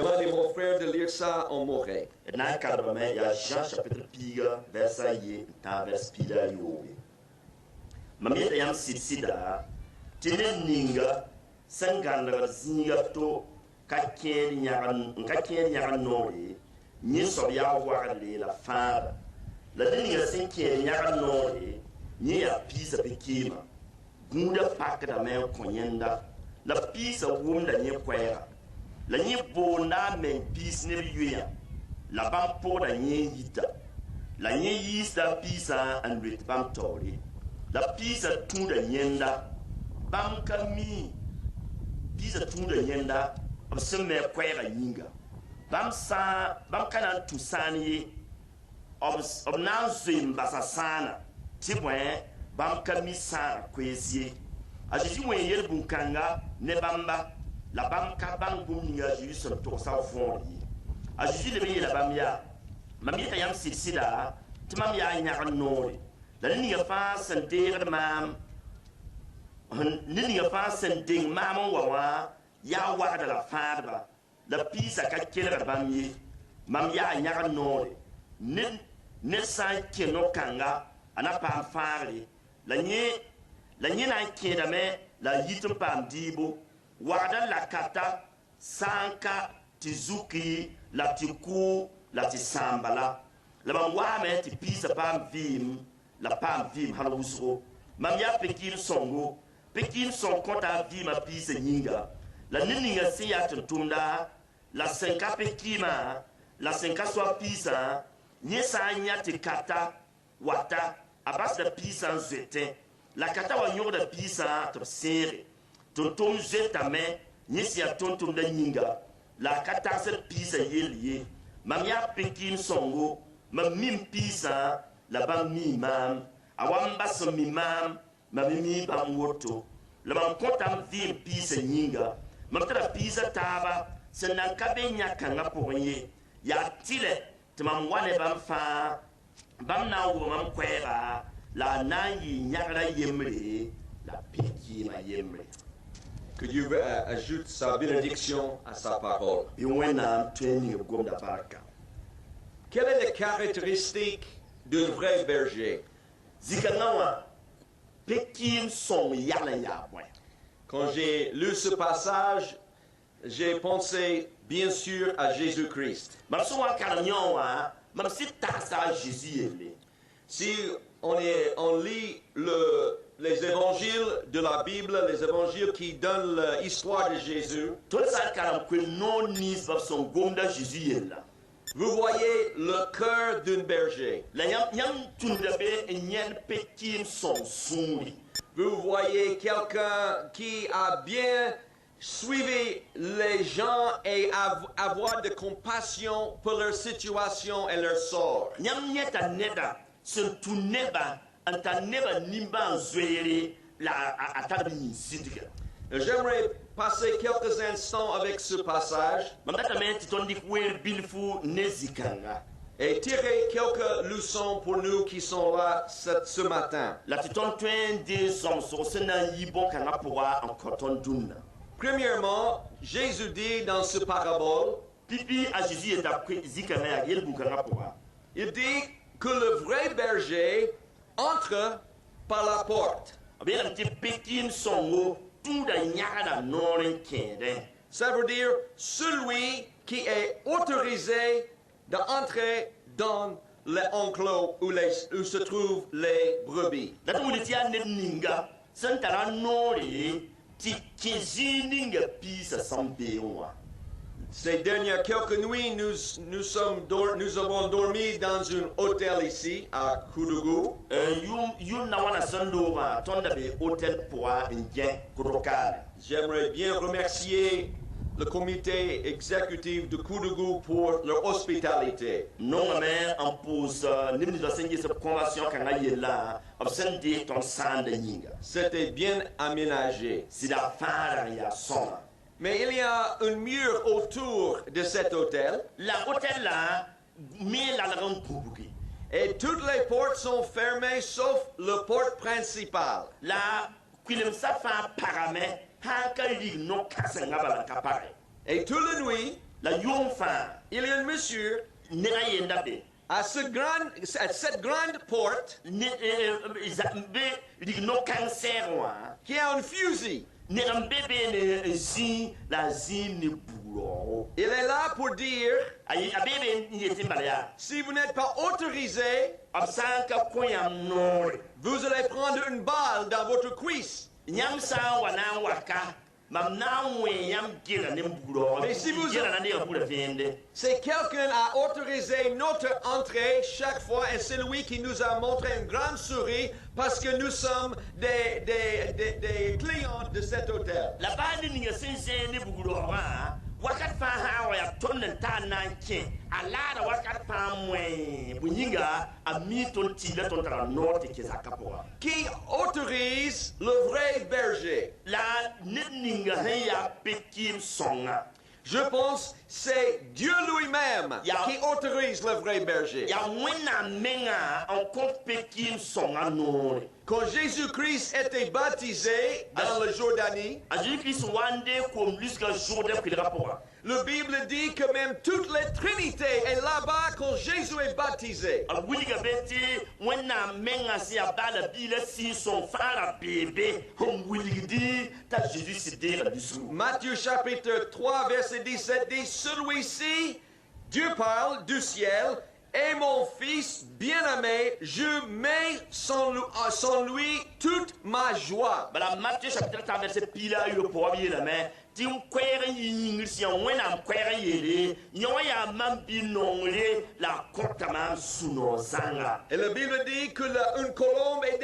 demandé à mon frère de lire ça en moré. Et dans le cadre il y a Jean chapitre piga verset y ta vers pida yobe. Mamie yam sida tenen ninga sanganda zinga to kakien nyaran nori ni so ya wale la fara la ninga senke nyaran nori ni ya pisa pikima gunda pakda me konyenda la pisa wumda ni kwera la ni bona men pis ne yuya la bam po da ni yita la ni yista pisa and with bam tori la pisa tunda yenda bam kami pisa tunda yenda abseme kwera yinga bam kana tusani ob na zim basasana tibwe bam kami sa kwesi ajiji wen yel bunkanga ne bamba la bam ka bam gumninga jisu to sa fond ajiji le bi la bam ya mamita yam sida timam ya nyaran nori la ninga fa sentir mam ninga fa senting mam wa ya wa da la fadba la pisa ka kele bam yi mam ya nyaran nori ne sa keno kanga ana pam fari la nye na keda me la yitum pam dibo wada la kata sanka tizuki la tiku la tisambala la ban wa me ti pisa pam vim la pam vim hala usro mam ya pekin songo pekin son konta vima pisa nyinga la ninga se ya tumda la senka pekima la senka so pisa nyesa nya ti kata wata abas da pisa zete la kata wa nyoda da pisa to sere tontom zeta me nyesi ya tontom da nyinga la kata se pisa yeliye mam ya pekin songo mam mim pisa la bam mi mam awam bas mi mam mi bam woto la bam kontam vim pisa nyinga mam tra pisa taba senan kabe nya kanga poye ya tile tamam wane bam fa bam na wo mam kwera la nayi nyagara yemre la peki ma yemre. Que Dieu ajoute sa bénédiction à sa parole. Quelle est la caractéristique d'un vrai berger? Quand j'ai lu ce passage, j'ai pensé bien sûr à Jésus-Christ. Si on lit les évangiles de la Bible, les évangiles qui donnent l'histoire de Jésus, vous voyez le cœur d'un berger. Vous voyez quelqu'un qui a bien suivi les gens et avoir de compassion pour leur situation et leur sort. J'aimerais passer quelques instants avec ce passage et tirer quelques leçons pour nous qui sont là ce matin. Premièrement, Jésus dit dans ce parabole, il dit que le vrai berger entre par la porte. Ça veut dire celui qui est autorisé d'entrer dans l'enclos où se trouvent les brebis. Ces dernières quelques nuits, nous avons dormi dans un hôtel ici à Koudougou. J'aimerais bien remercier le comité exécutif de Koudougou pour leur hospitalité. C'était bien aménagé. Mais il y a un mur autour de cet hôtel. Et toutes les portes sont fermées sauf la porte principale. Et toute la nuit, la yom fa il y a un monsieur nera yenda be à cette grande porte ne be rig no cancer wa qui a un fusil. nera bebe ne zi la zi ne buro Il est là pour dire, ay abebe ni yete balaya si vous n'êtes pas autorisé, absanka koyam no vous allez prendre une balle dans votre cuisse. nyam sa wana waka mam na we yam gira ne buro Mais si vous- gira na ne buro vende C'est quelqu'un a autorisé notre entrée chaque fois et c'est lui qui nous a montré une grande souris parce que nous sommes des clients de cet hôtel. la bande ni sense ne buro wa wakat fa ha wa ya tonnen ta nan ke ala da wakat fa mwe bunyinga ami ton ti la ton tra note ke zakapo Qui autorise le vrai berger? la ninga ya pekim songa Je pense c'est Dieu lui-même Ya- qui autorise le vrai berger. ya wena menga en compte pekim songa no Quand Jésus-Christ était baptisé dans le Jordanie, aji Christ wande ko jusqu'à jour de qu'il rapport la Bible dit que même toute la Trinité est là-bas quand Jésus est baptisé. a wuliga beti wena menga si abala bile si son fara bébé hom wuligdi ta Jésus se dire du sou Matthieu chapitre 3 verset 17 dit, celui-ci, Dieu parle du ciel, est mon fils bien-aimé, je mets sans lui toute ma joie. bala Matthieu chapitre 3 verset pila yo po bi la mais ti kwere yingir si wena kwere yele nyoya mambi nongre la kotama suno zanga Et la Bible dit que une colombe est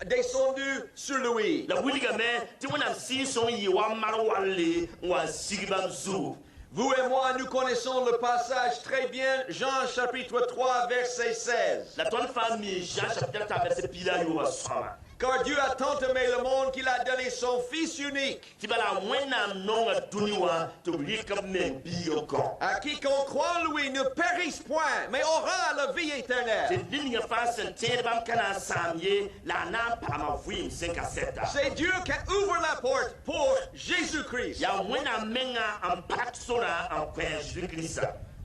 descendue sur lui. la wuliga me ti wona si son yi wa marwalle wa sigibam zu Vous et moi, nous connaissons le passage très bien, Jean chapitre 3 verset 16. la ton famille Jean chapitre 3 verset pila yo wa soma Car Dieu a tant aimé le monde qu'il a donné son Fils unique, ti bala wena nonga duniwa to rikam men biyo ko à quiconque croit en lui ne périsse point, mais aura la vie te éternelle. dinga fasen te bam kana samye la na pa ma vuim 5 à 7 C'est Dieu qui ouvre la porte pour Jésus-Christ. ya wena menga en pat sora en kwen Jésus-Christ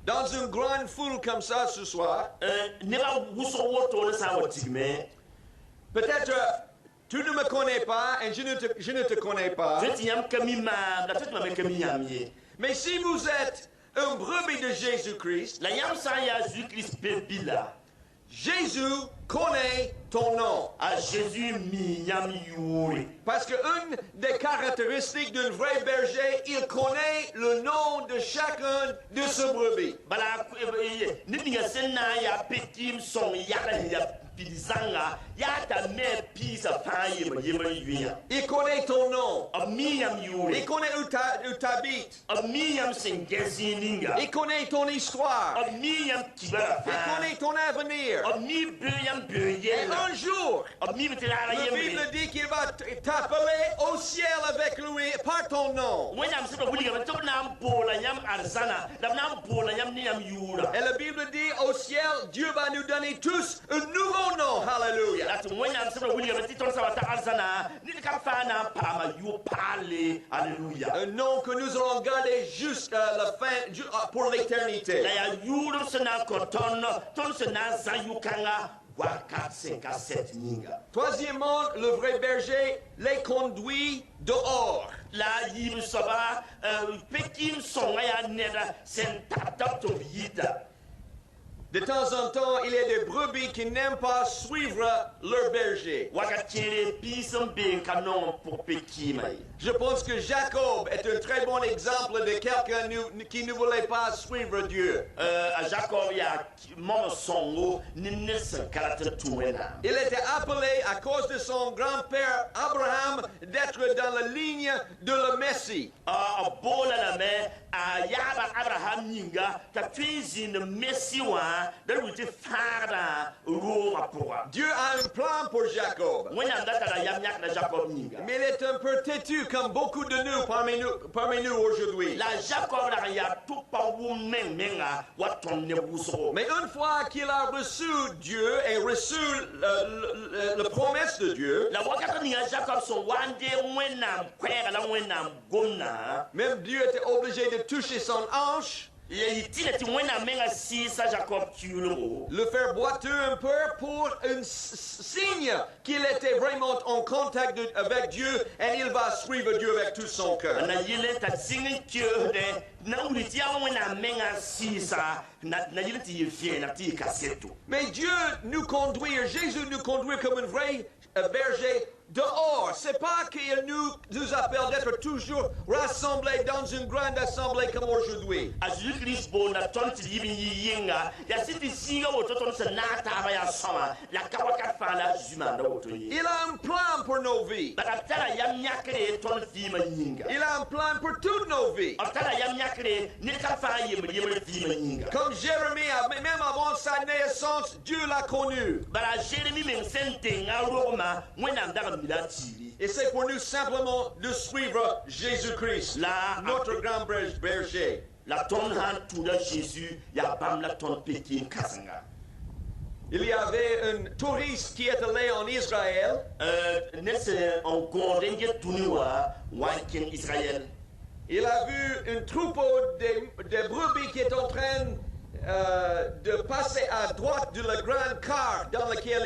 Dans une grande foule comme ça ce soir, ne ba wuso woto na sa wotigme peut-être tu ne me connais pas et je ne te connais pas, je tiam kami ma la tete ma kami yamye mais si vous êtes un brebis de Jésus-Christ, la yam sa ya Jésus-Christ pe bila Jésus connaît ton nom. a Jésus mi yam yuri Parce qu'une des caractéristiques d'un vrai berger, il connaît le nom de chacun de ses brebis. bala nidinga senna ya pekim son ya pidizanga ya ta me pisa pa yema yuya Il connaît ton nom. a mi yam Il yuri connaît où tu habites. a mi yam sengezi ninga Il connaît ton histoire. a mi yam kibara Il fa connaît ton avenir. a mi be yam be Et yela un jour, a mi betela la yembe Bible dit qu'il va t'appeler au ciel avec lui par ton nom. when am se wuli ga to na bola yam arzana da na bola yam ni yam yura Et la Bible dit au ciel, Dieu va nous donner tous un nouveau nom. Hallelujah. that when am se wuli ga ti ton sa wata arzana ni ka fa na pa ma yu pale hallelujah Un nom que nous allons garder jusqu'à la fin, pour l'éternité. la ya yuru se na ko ton se na za yu kanga wa 4 5 à 7 ninga Troisièmement, le vrai berger les conduit dehors. la yim soba pekim songa ya neda sen tata to yida De temps en temps, il y a des brebis qui n'aiment pas suivre leur berger. wakatire pisam be kanon pour pekimai Je pense que Jacob est un très bon exemple de quelqu'un qui ne voulait pas suivre Dieu. a Jacob ya mama songo ninne san karata tuwena Il était appelé à cause de son grand-père Abraham d'être dans la ligne de le Messie. a bola la me a yaba Abraham ninga ta twizin mesiwa na da wuti farda ruwa pora Dieu a un plan pour Jacob. wena ndata da yam yak na Jacob ninga Mais il est un peu têtu comme beaucoup de nous parmi nous aujourd'hui. la Jacob la ya tout pa wu menga wa ton ne buso Mais une fois qu'il a reçu Dieu et reçu la promesse de Dieu, la wakata ninga Jacob so wande wena kwera la wena gomna même Dieu était obligé de toucher son hanche, il tire ti wena menga si sa Jacob tulo le faire boiteux un peu pour un signe qu'il était vraiment en contact avec Dieu et il va suivre Dieu avec tout son cœur. na yile ta singin de na uliti ya wena menga si sa na yile ti fie na ti kasetu Mais Dieu nous conduit, Jésus nous conduit comme un vrai berger dehors. C'est pas qu'il nous appelle d'être toujours rassemblés dans une grande assemblée comme aujourd'hui. a Jésus-Christ bon na ton ti yibi yinga ya siti singa woto ton se nata ba ya sama la kawaka fa la juma na woto yi Il a un plan pour nos vies. ba tara yam nyakre ton fi ma yinga Il a un plan pour toutes nos vies. tara yam nyakre ni ka fa yim fi ma yinga Comme Jérémie, même avant sa naissance, Dieu l'a connu. bara Jérémie men sente nga roma wena ndaga milatiri Et c'est pour nous simplement de suivre Jésus-Christ, notre grand berger. la ton han tout de Jésus ya bam la ton pekin kasanga Il y avait un touriste qui est allé en Israël. nesse en gondenge tuniwa wankin Israël Il a vu un troupeau de brebis qui est en train de passer à droite de la grande car dans laquelle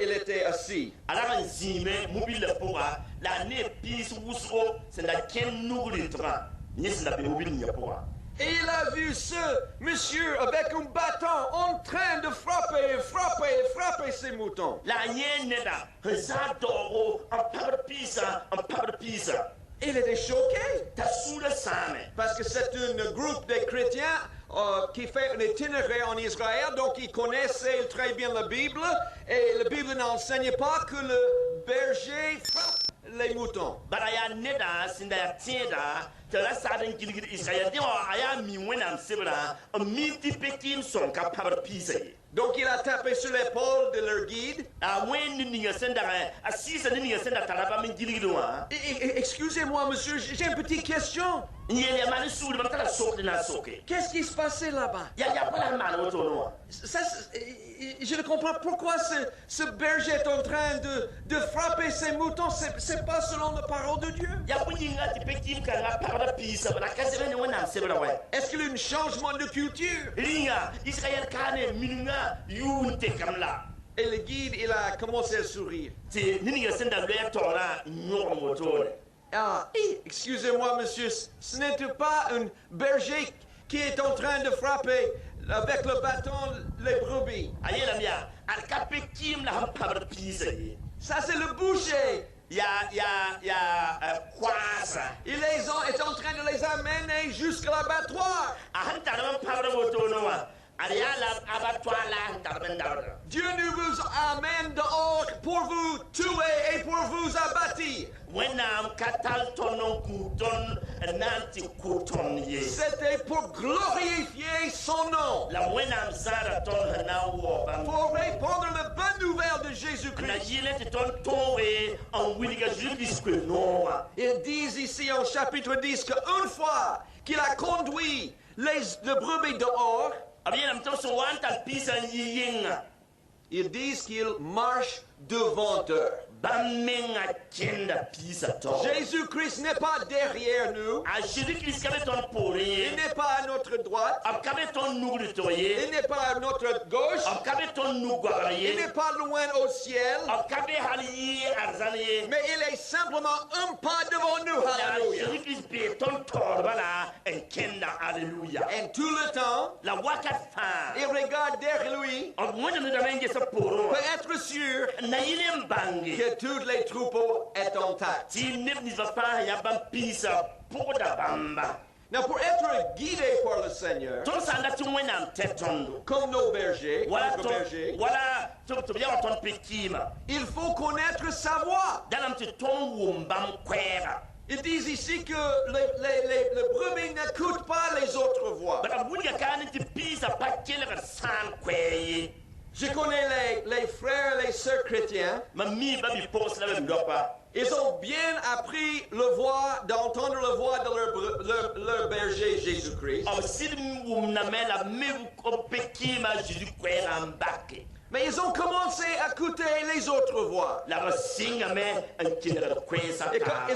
il était assis. ala nzime mobile pora la ne pis wusro c'est la ken nugri tra ni c'est la mobile nya pora Et il a vu ce monsieur avec un bâton en train de frapper ses moutons. la yene da za doro en par pisa Il était choqué ta sura same parce que c'est un groupe de chrétiens qui fait un itinéraire en Israël, donc ils connaissaient très bien la Bible, et la Bible n'enseigne pas que le berger frappe les moutons. bara ya neda sinda ya tieda ta la sadan gilgil Israël di aya mi wenam sebra a minti pekin son ka par pisa Donc il a tapé sur l'épaule de leur guide. a wen ni nga senda a sisa ni nga senda talaba min gilgil wa Excusez-moi, monsieur, j'ai une petite question. yele mani sulu ba tala sok na soke Qu'est-ce qui se passait là-bas? ya pas la mano to no Je ne comprends pas pourquoi ce berger est en train de frapper ses moutons. C'est pas selon la parole de Dieu. ya kunyinga ti pekim ka na para pisa ba ka sebe ne wona sebra wa Est-ce qu'il y a un changement de culture? ringa Israël kane minunga yunte kamla Et le guide, il a commencé à sourire. ti ni nga senda le tora nyo motore Ah, excusez-moi, monsieur, ce n'était pas un berger qui est en train de frapper avec le bâton les brebis. ayela mia al ka pekim la para pisa Ça, c'est le boucher. kwasa Il est en train de les amener jusqu'à l'abattoir. a hanta na para motono wa ariala abatwala tarbendara Dieu nous vous amène dehors pour vous tuer et pour vous abattre. wenam katal tonon kuton nanti kuton ye C'était pour glorifier son nom, la wenam zara ton na wo bam pour répandre la bonne nouvelle de na Jésus-Christ. yile ti ton towe en wiliga Jésus que noa Ils disent ici au chapitre 10 qu'une fois qu'il a conduit le brebis dehors, abiena mto so wanta pisa yinga ils disent qu'il marche devant eux. bamenga kenda pisa to Jésus-Christ n'est pas derrière nous, a Jésus-Christ kabe ton il pore n'est pas à notre droite, ab kabe ton nugri toye il n'est pas à notre gauche, ab kabe ton nugwara il ye n'est pas loin au ciel, ab kabe hali arzani mais il est simplement un pas devant nous. Alléluia. Jésus-Christ be ton torbala en kenda alléluia Et tout le temps, la wakat fa il regarde derrière lui ab mona na menge sa poro pour être sûr na yile mbange que tous les troupeaux sont intacts. ti neb ni va pa ya bam pisa pour da bamba Now, pour être guidé par le Seigneur, ton sanda ti wenam tetondo comme nos bergers, wala notre to berger, wala to biya ton pekima il faut connaître sa voix. dalam ti ton wumbam kwera Ils disent ici que les brebis n'écoutent pas les autres voix. bata bunya kan ti pise pa kelgd sãan koɛɛ ye Je connais les frères et les sœurs chrétiens. mam mi ba bi-pʋgs la b lopa Ils ont bien appris d'entendre la voix de leur berger Jésus-Christ. b sɩd wʋmname la me b kɩɩma Jésus koɛɛgã n bake Mais ils ont commencé à écouter les autres voix. la b sɩngame n kelgd koɛɛsã Et quand